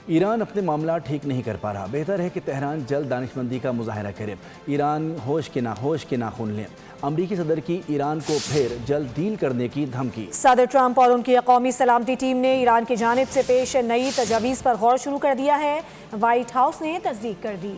ایران اپنے معاملات ٹھیک نہیں کر پا رہا، بہتر ہے کہ تہران جلد دانشمندی کا مظاہرہ کرے، ایران ہوش کے ناخن لیں۔ امریکی صدر کی ایران کو پھر جلد ڈیل کرنے کی دھمکی۔ صدر ٹرمپ اور ان کی قومی سلامتی ٹیم نے ایران کی جانب سے پیش نئی تجاویز پر غور شروع کر دیا ہے، وائٹ ہاؤس نے تصدیق کر دی۔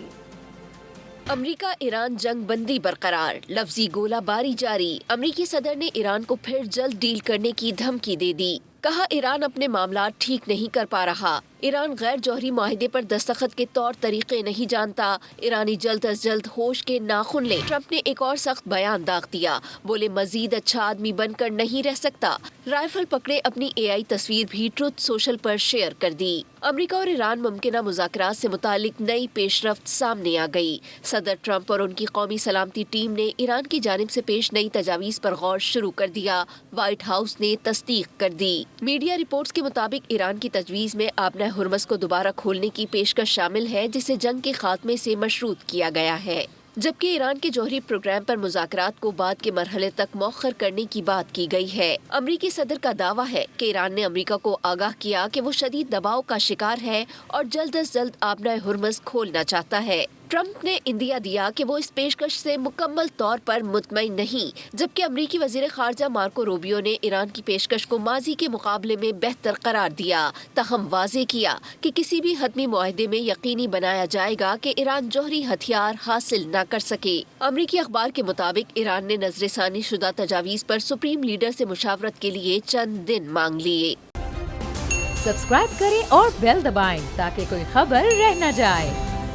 امریکہ ایران جنگ بندی برقرار، لفظی گولہ باری جاری۔ امریکی صدر نے ایران کو پھر جلد ڈیل کرنے کی دھمکی دے دی، کہا ایران اپنے معاملات ٹھیک نہیں کر پا رہا، ایران غیر جوہری معاہدے پر دستخط کے طور طریقے نہیں جانتا، ایرانی جلد از جلد ہوش کے ناخن لیں۔ ٹرمپ نے ایک اور سخت بیان داغ دیا، بولے مزید اچھا آدمی بن کر نہیں رہ سکتا، رائفل پکڑے اپنی AI تصویر بھی ٹروتھ سوشل پر شیئر کر دی۔ امریکہ اور ایران ممکنہ مذاکرات سے متعلق نئی پیش رفت سامنے آ گئی۔ صدر ٹرمپ اور ان کی قومی سلامتی ٹیم نے ایران کی جانب سے پیش نئی تجاویز پر غور شروع کر دیا، وائٹ ہاؤس نے تصدیق کر دی۔ میڈیا رپورٹس کے مطابق ایران کی تجویز میں آبنہ ہرمز کو دوبارہ کھولنے کی پیشکش شامل ہے، جسے جنگ کے خاتمے سے مشروط کیا گیا ہے، جبکہ ایران کے جوہری پروگرام پر مذاکرات کو بعد کے مرحلے تک مؤخر کرنے کی بات کی گئی ہے۔ امریکی صدر کا دعویٰ ہے کہ ایران نے امریکہ کو آگاہ کیا کہ وہ شدید دباؤ کا شکار ہے اور جلد از جلد آبنہ ہرمز کھولنا چاہتا ہے۔ ٹرمپ نے اندیا دیا کہ وہ اس پیشکش سے مکمل طور پر مطمئن نہیں، جبکہ امریکی وزیر خارجہ مارکو روبیو نے ایران کی پیشکش کو ماضی کے مقابلے میں بہتر قرار دیا، تاہم واضح کیا کہ کسی بھی حتمی معاہدے میں یقینی بنایا جائے گا کہ ایران جوہری ہتھیار حاصل نہ کر سکے۔ امریکی اخبار کے مطابق ایران نے نظر ثانی شدہ تجاویز پر سپریم لیڈر سے مشاورت کے لیے چند دن مانگ لیے۔ سبسکرائب کریں اور بیل دبائیں تاکہ کوئی خبر رہ نہ جائے۔